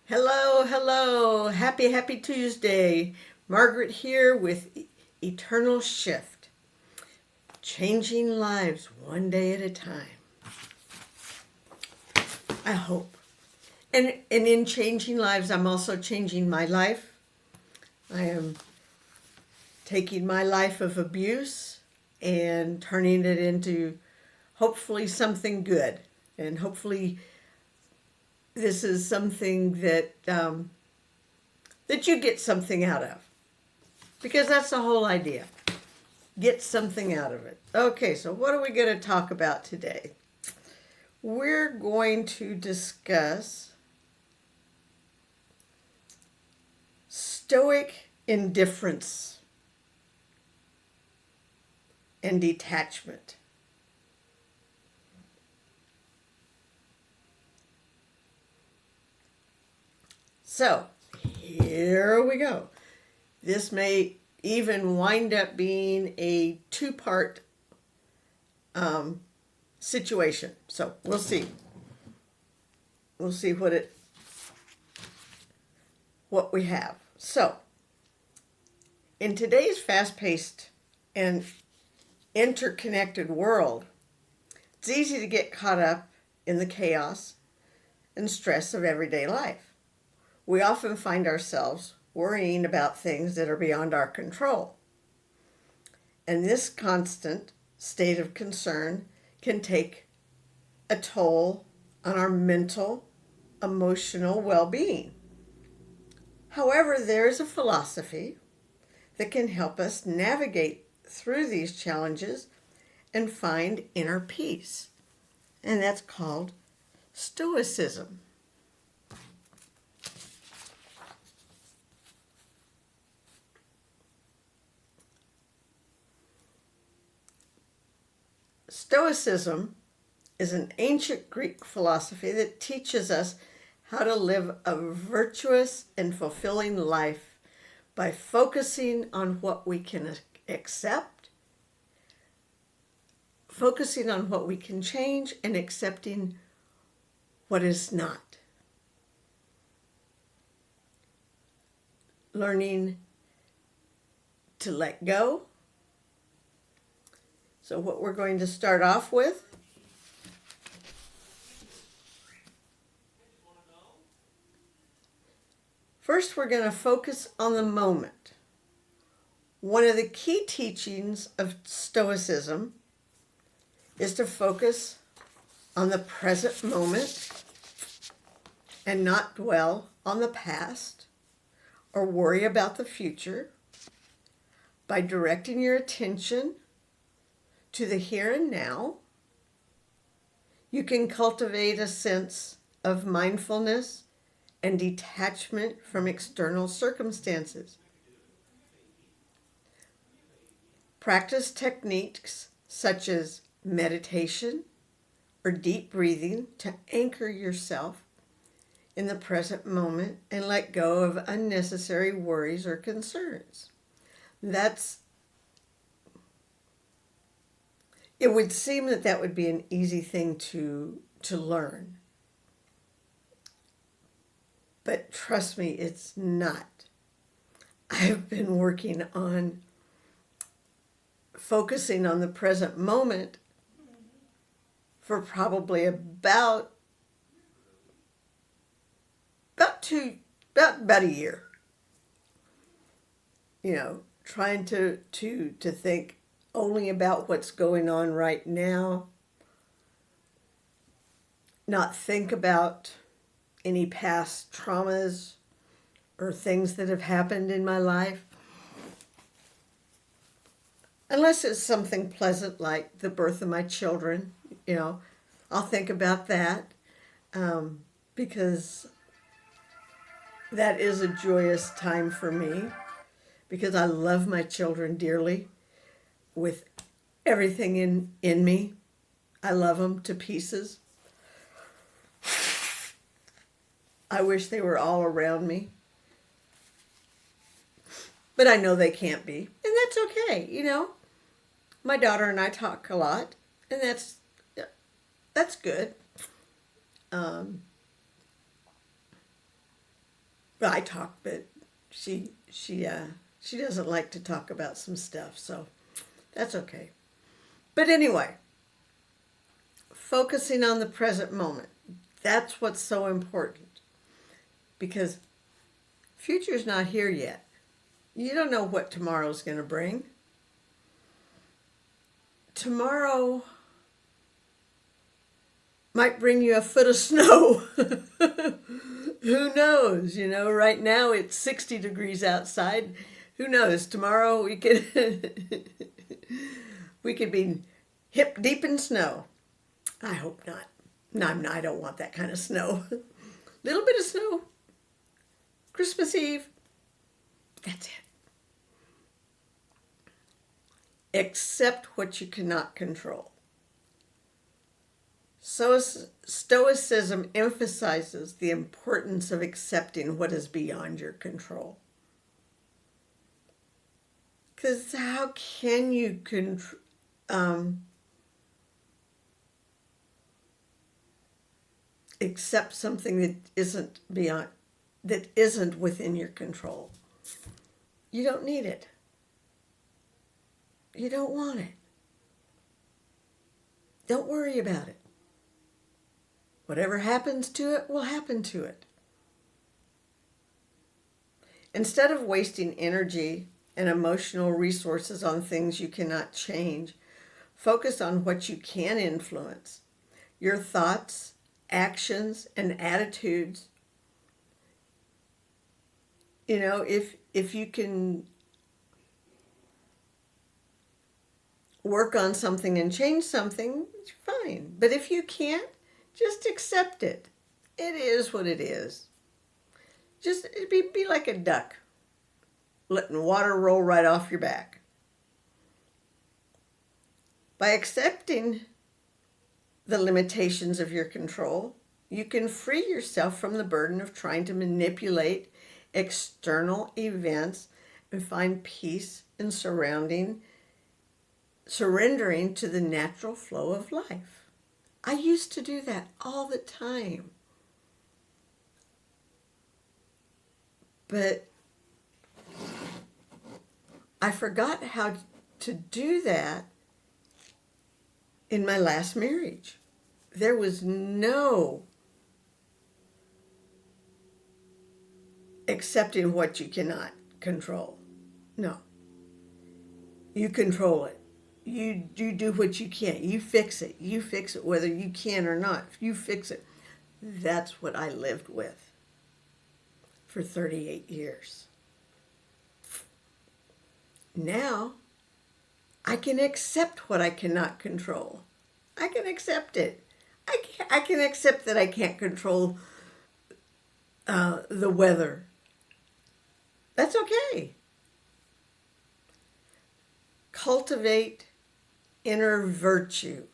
Hello, hello. Happy Tuesday. Margaret here with Eternal Shift. Changing lives one day at a time. I hope. And in changing lives, I'm also changing my life. I am taking my life of abuse and turning it into hopefully something good. And hopefully this is something that that you get something out of, because that's the whole idea. Get something out of it. Okay, so what are we going to talk about today? We're going to discuss stoic indifference and detachment. So, here we go. This may even wind up being a two-part situation. So, we'll see. We'll see what we have. So, in today's fast-paced and interconnected world, it's easy to get caught up in the chaos and stress of everyday life. We often find ourselves worrying about things that are beyond our control. And this constant state of concern can take a toll on our mental, emotional well-being. However, there is a philosophy that can help us navigate through these challenges and find inner peace. And that's called Stoicism. Stoicism is an ancient Greek philosophy that teaches us how to live a virtuous and fulfilling life by focusing on what we can accept, focusing on what we can change, and accepting what is not. Learning to let go. So what we're going to start off with first, we're going to focus on the moment. One of the key teachings of Stoicism is to focus on the present moment and not dwell on the past or worry about the future. By directing your attention to the here and now, you can cultivate a sense of mindfulness and detachment from external circumstances. Practice techniques such as meditation or deep breathing to anchor yourself in the present moment and let go of unnecessary worries or concerns. It would seem that would be an easy thing to learn. But trust me, it's not. I've been working on focusing on the present moment for probably about a year. Trying to think only about what's going on right now, not think about any past traumas or things that have happened in my life, unless it's something pleasant like the birth of my children. I'll think about that because that is a joyous time for me, because I love my children dearly with everything in me. I love them to pieces. I wish they were all around me. But I know they can't be. And that's okay, My daughter and I talk a lot, and that's good. I talk, but she doesn't like to talk about some stuff, so that's okay. But anyway, focusing on the present moment. That's what's so important, because future's not here yet. You don't know what tomorrow's going to bring. Tomorrow might bring you a foot of snow. Who knows? You know, right now it's 60 degrees outside. Who knows? Tomorrow we could we could be hip deep in snow. I hope not. No, I don't want that kind of snow. Little bit of snow. Christmas Eve. That's it. Accept what you cannot control. So Stoicism emphasizes the importance of accepting what is beyond your control. Because how can you accept something that isn't within your control? You don't need it. You don't want it. Don't worry about it. Whatever happens to it will happen to it. Instead of wasting energy and emotional resources on things you cannot change, focus on what you can influence. Your thoughts, actions, and attitudes. You know, if you can work on something and change something, it's fine. But if you can't, just accept it. It is what it is. Just be like a duck, letting water roll right off your back. By accepting the limitations of your control, you can free yourself from the burden of trying to manipulate external events and find peace in surrendering to the natural flow of life. I used to do that all the time. But I forgot how to do that in my last marriage. There was no accepting what you cannot control. No. You control it. You do what you can. You fix it. You fix it whether you can or not. You fix it. That's what I lived with for 38 years. Now, I can accept what I cannot control. I can accept it. I can accept that I can't control the weather. That's okay. Cultivate inner virtue.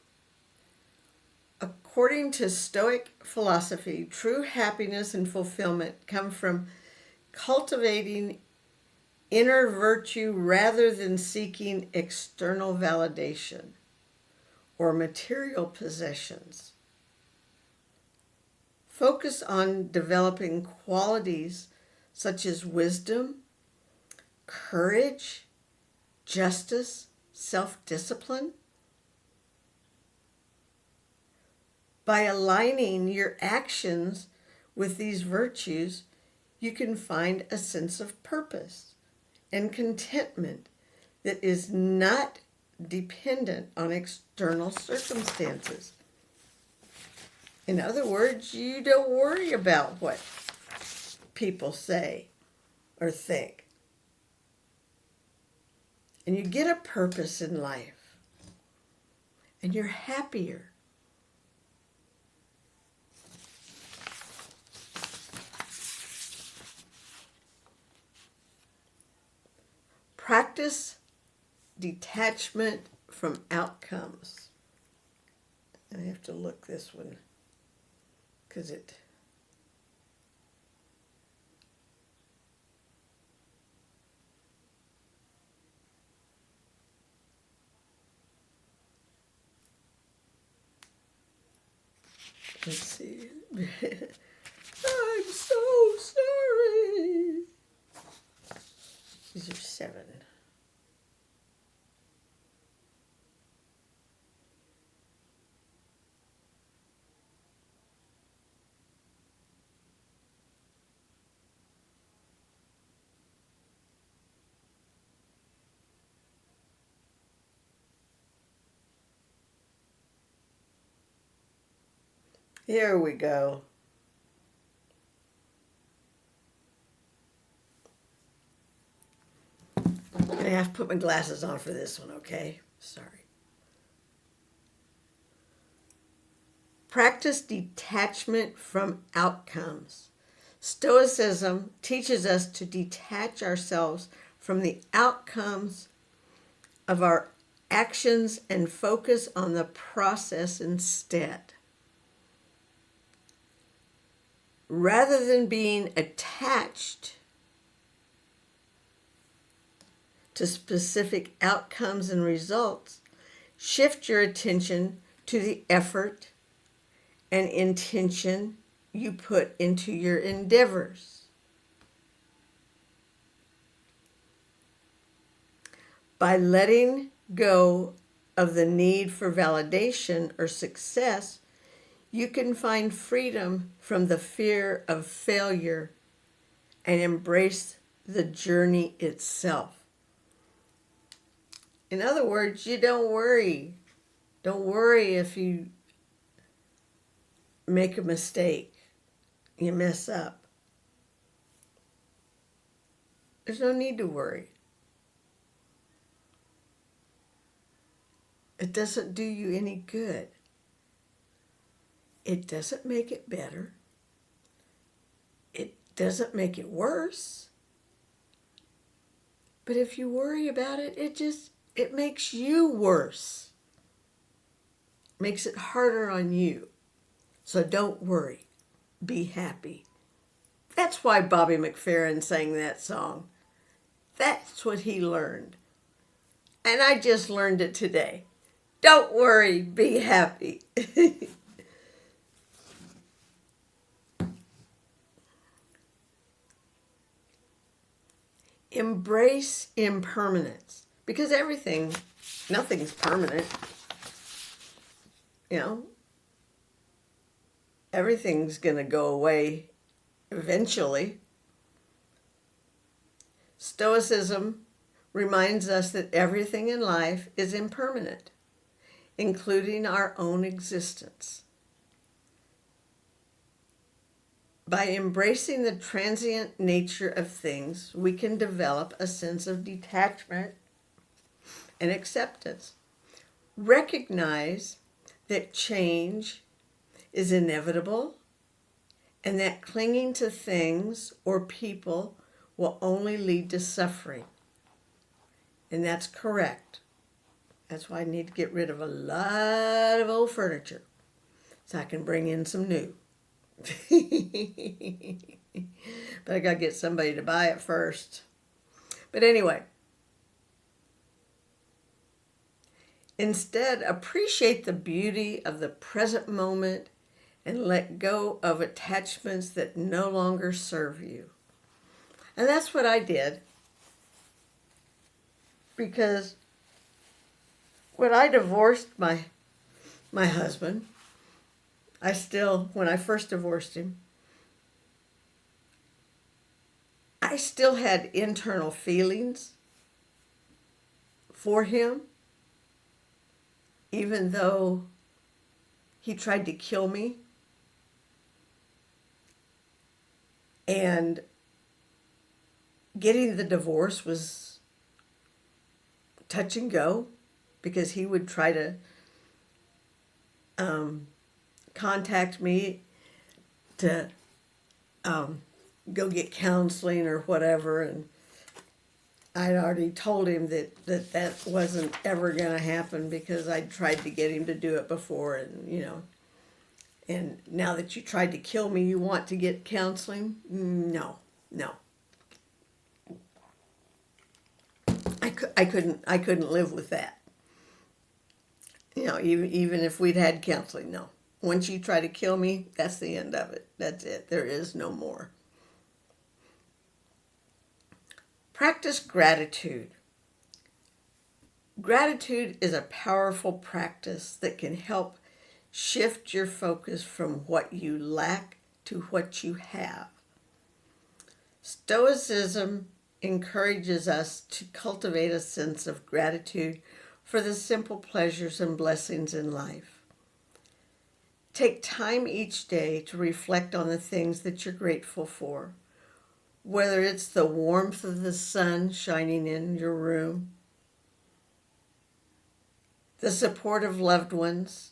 According to Stoic philosophy, true happiness and fulfillment come from cultivating inner virtue rather than seeking external validation or material possessions. Focus on developing qualities such as wisdom, courage, justice, self-discipline. By aligning your actions with these virtues, you can find a sense of purpose and contentment that is not dependent on external circumstances. In other words, you don't worry about what people say or think. And you get a purpose in life. And you're happier. Practice detachment from outcomes. I have to look this one because it... Let's see. I'm so sorry. Here we go. I'm going to have to put my glasses on for this one, okay? Sorry. Practice detachment from outcomes. Stoicism teaches us to detach ourselves from the outcomes of our actions and focus on the process instead. Rather than being attached to specific outcomes and results, shift your attention to the effort and intention you put into your endeavors. By letting go of the need for validation or success, you can find freedom from the fear of failure and embrace the journey itself. In other words, you don't worry. Don't worry if you make a mistake, you mess up. There's no need to worry. It doesn't do you any good. It doesn't make it better. It doesn't make it worse. But if you worry about it, it makes you worse. Makes it harder on you. So don't worry. Be happy. That's why Bobby McFerrin sang that song. That's what he learned. And I just learned it today. Don't worry, be happy. Embrace impermanence. Because nothing's permanent. You know, everything's going to go away eventually. Stoicism reminds us that everything in life is impermanent, including our own existence. By embracing the transient nature of things, we can develop a sense of detachment and acceptance. Recognize that change is inevitable and that clinging to things or people will only lead to suffering. And that's correct. That's why I need to get rid of a lot of old furniture so I can bring in some new. But I got to get somebody to buy it first. But anyway, instead, appreciate the beauty of the present moment and let go of attachments that no longer serve you. And that's what I did. Because when I divorced my husband, when I first divorced him, I still had internal feelings for him, even though he tried to kill me. And getting the divorce was touch and go because he would try to contact me to go get counseling or whatever, and I'd already told him that wasn't ever going to happen because I'd tried to get him to do it before, and now that you tried to kill me, you want to get counseling? No. I couldn't live with that. Even if we'd had counseling, no. Once you try to kill me, that's the end of it. That's it. There is no more. Practice gratitude. Gratitude is a powerful practice that can help shift your focus from what you lack to what you have. Stoicism encourages us to cultivate a sense of gratitude for the simple pleasures and blessings in life. Take time each day to reflect on the things that you're grateful for, whether it's the warmth of the sun shining in your room, the support of loved ones,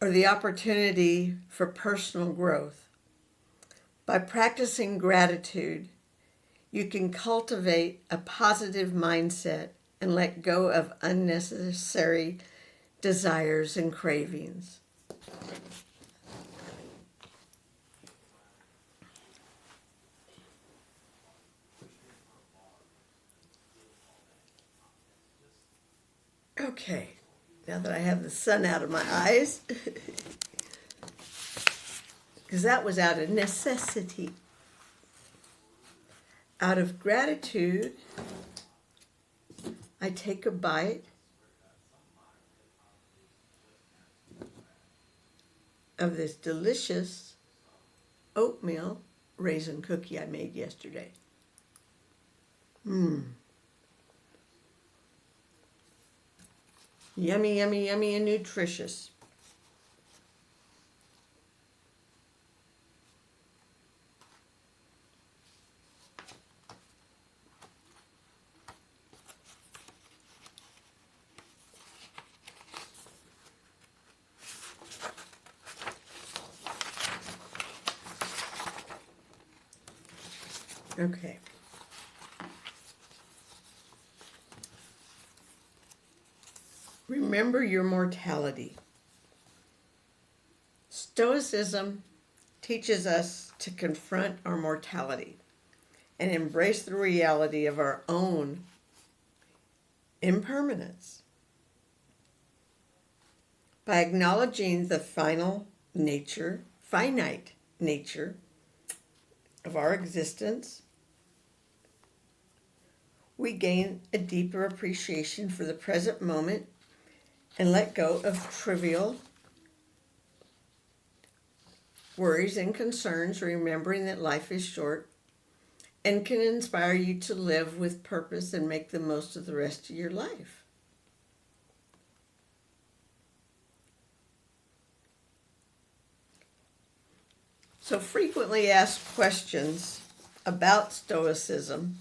or the opportunity for personal growth. By practicing gratitude, you can cultivate a positive mindset and let go of unnecessary desires and cravings. Okay, now that I have the sun out of my eyes, because that was out of necessity. Out of gratitude, I take a bite of this delicious oatmeal raisin cookie I made yesterday. Yummy, yummy, yummy, and nutritious. Okay. Remember your mortality. Stoicism teaches us to confront our mortality and embrace the reality of our own impermanence. By acknowledging the finite nature of our existence, we gain a deeper appreciation for the present moment and let go of trivial worries and concerns, remembering that life is short and can inspire you to live with purpose and make the most of the rest of your life. So frequently asked questions about Stoicism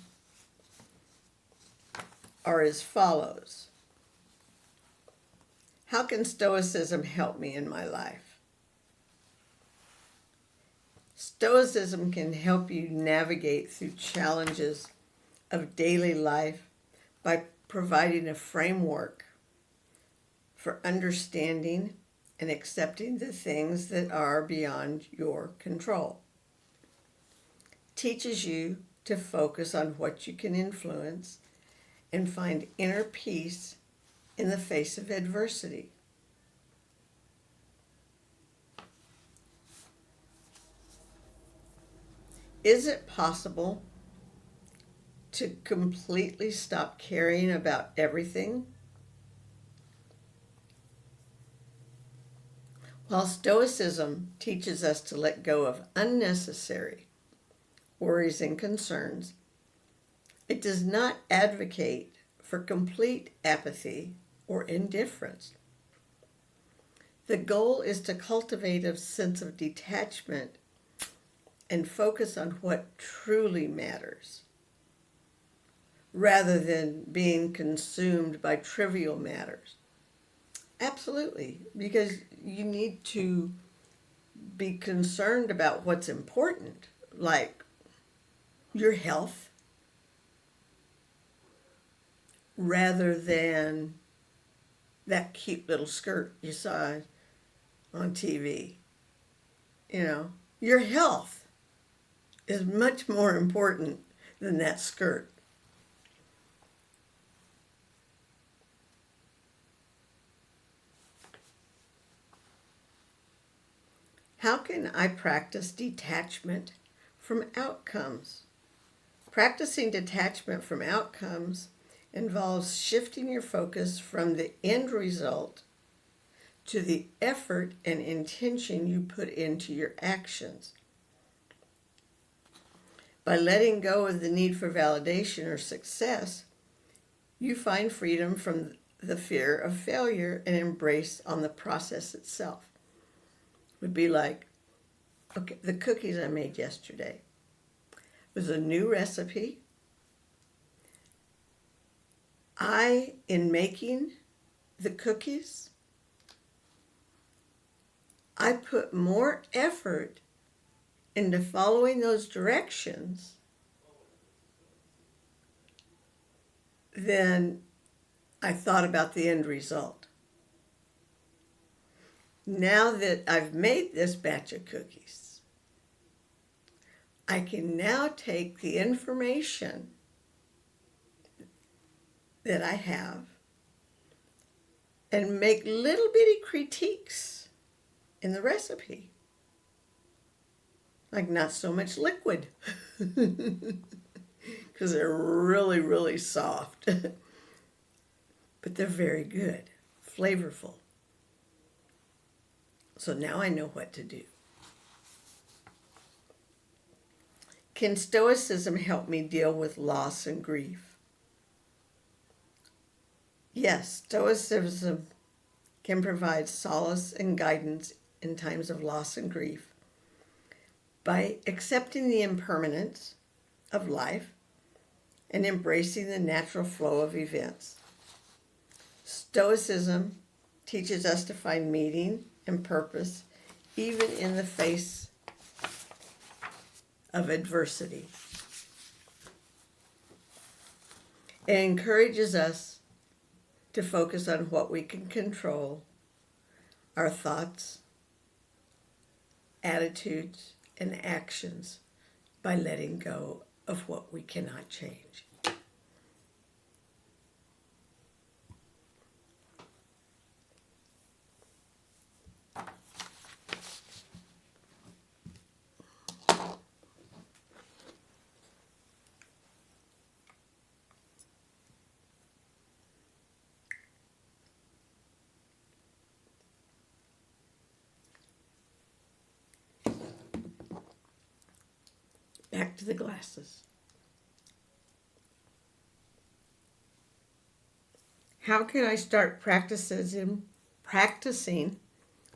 are as follows. How can Stoicism help me in my life? Stoicism can help you navigate through challenges of daily life by providing a framework for understanding and accepting the things that are beyond your control. Teaches you to focus on what you can influence and find inner peace in the face of adversity. Is it possible to completely stop caring about everything? While Stoicism teaches us to let go of unnecessary worries and concerns, it does not advocate for complete apathy or indifference. The goal is to cultivate a sense of detachment and focus on what truly matters, rather than being consumed by trivial matters. Absolutely, because you need to be concerned about what's important, like your health, rather than that cute little skirt you saw on TV. Your health is much more important than that skirt. How can I practice detachment from outcomes? Practicing detachment from outcomes involves shifting your focus from the end result to the effort and intention you put into your actions. By letting go of the need for validation or success, you find freedom from the fear of failure and embrace on the process itself. would be like, okay, the cookies I made yesterday was a new recipe. In making the cookies, I put more effort into following those directions than I thought about the end result. Now that I've made this batch of cookies, I can now take the information that I have and make little bitty critiques in the recipe. Like not so much liquid, because they're really, really soft. But they're very good, flavorful. So now I know what to do. Can Stoicism help me deal with loss and grief? Yes, Stoicism can provide solace and guidance in times of loss and grief by accepting the impermanence of life and embracing the natural flow of events. Stoicism teaches us to find meaning and purpose even in the face of adversity. It encourages us to focus on what we can control, our thoughts, attitudes, and actions by letting go of what we cannot change. Back to the glasses. How can I start practicing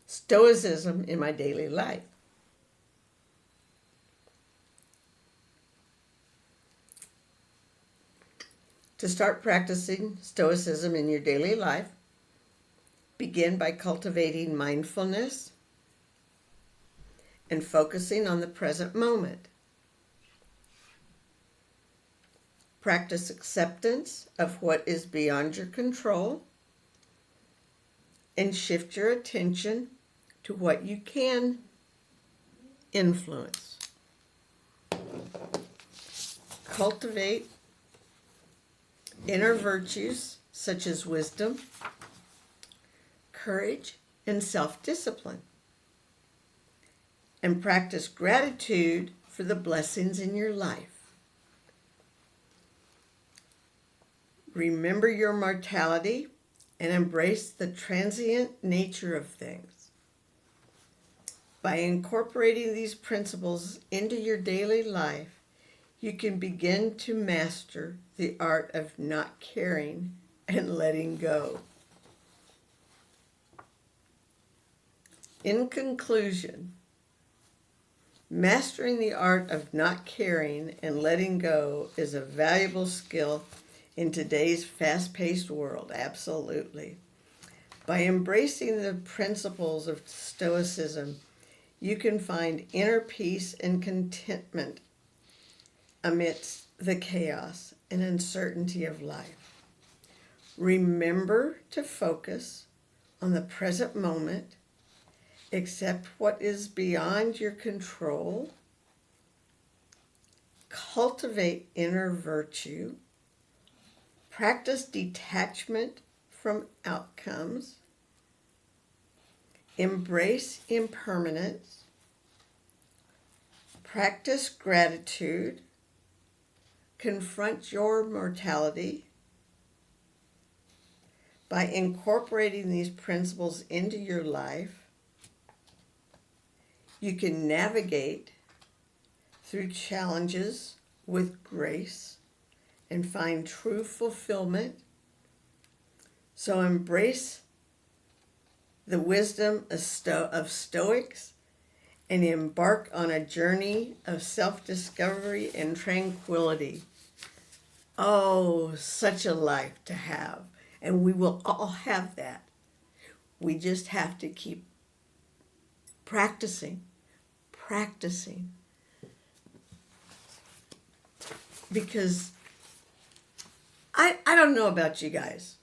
Stoicism in my daily life? To start practicing Stoicism in your daily life, begin by cultivating mindfulness and focusing on the present moment. Practice acceptance of what is beyond your control and shift your attention to what you can influence. Cultivate inner virtues such as wisdom, courage, and self-discipline. And practice gratitude for the blessings in your life. Remember your mortality and embrace the transient nature of things. By incorporating these principles into your daily life, you can begin to master the art of not caring and letting go. In conclusion, mastering the art of not caring and letting go is a valuable skill in today's fast-paced world, absolutely. By embracing the principles of Stoicism, you can find inner peace and contentment amidst the chaos and uncertainty of life. Remember to focus on the present moment, accept what is beyond your control, cultivate inner virtue, practice detachment from outcomes, embrace impermanence, practice gratitude, confront your mortality. By incorporating these principles into your life, you can navigate through challenges with grace and find true fulfillment. So embrace the wisdom of Stoics and embark on a journey of self-discovery and tranquility. Oh, such a life to have. And we will all have that. We just have to keep practicing. Because I don't know about you guys,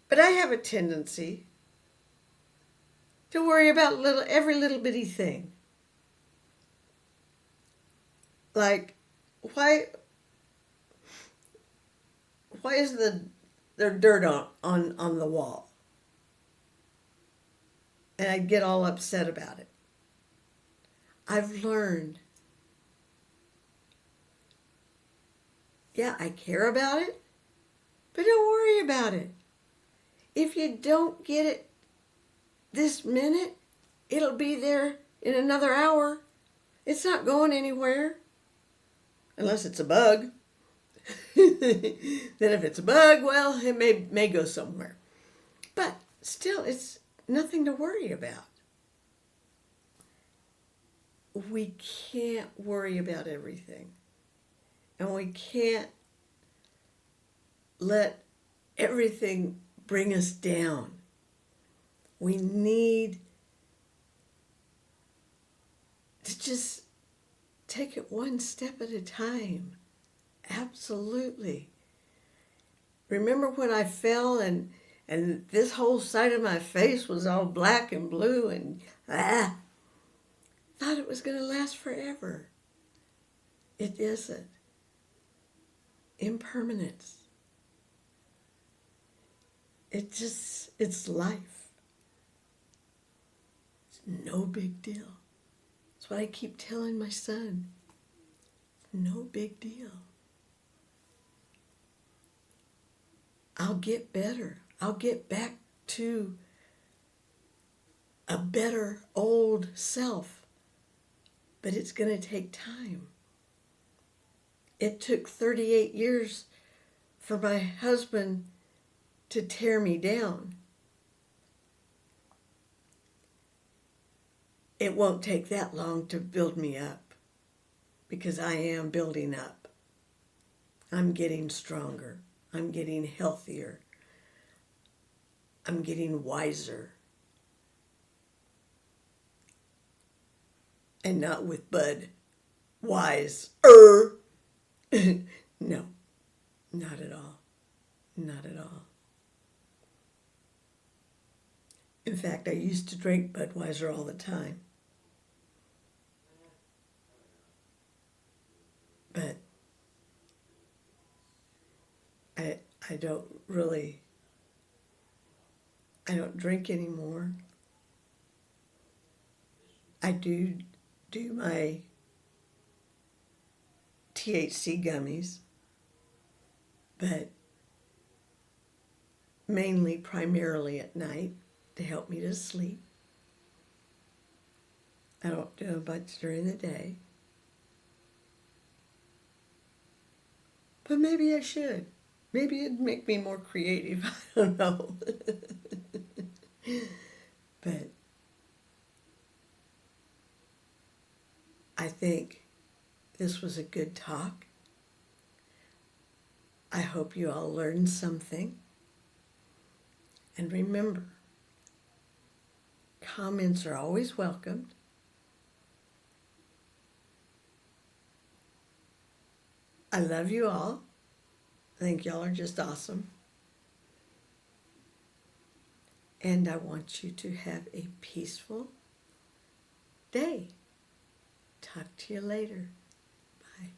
but I have a tendency to worry about every little bitty thing. Like, why is there dirt on the wall? And I get all upset about it. I've learned, yeah, I care about it, but don't worry about it. If you don't get it this minute, it'll be there in another hour. It's not going anywhere. Unless it's a bug. Then if it's a bug, well, it may go somewhere. But still, it's nothing to worry about. We can't worry about everything. And we can't let everything bring us down. We need to just take it one step at a time. Absolutely. Remember when I fell and this whole side of my face was all black and blue and thought it was going to last forever. It isn't. Impermanence. It's life. It's no big deal. That's what I keep telling my son. No big deal. I'll get better. I'll get back to a better old self. But it's going to take time. It took 38 years for my husband to tear me down. It won't take that long to build me up, because I am building up. I'm getting stronger. I'm getting healthier. I'm getting wiser. And not with Bud wise. No, not at all. Not at all. In fact, I used to drink Budweiser all the time. But I don't drink anymore. I do my THC gummies, but primarily at night to help me to sleep. I don't do much during the day. But maybe I should. Maybe it'd make me more creative. I don't know. But I think this was a good talk. I hope you all learned something. And remember, comments are always welcomed. I love you all. I think y'all are just awesome. And I want you to have a peaceful day. Talk to you later. Bye.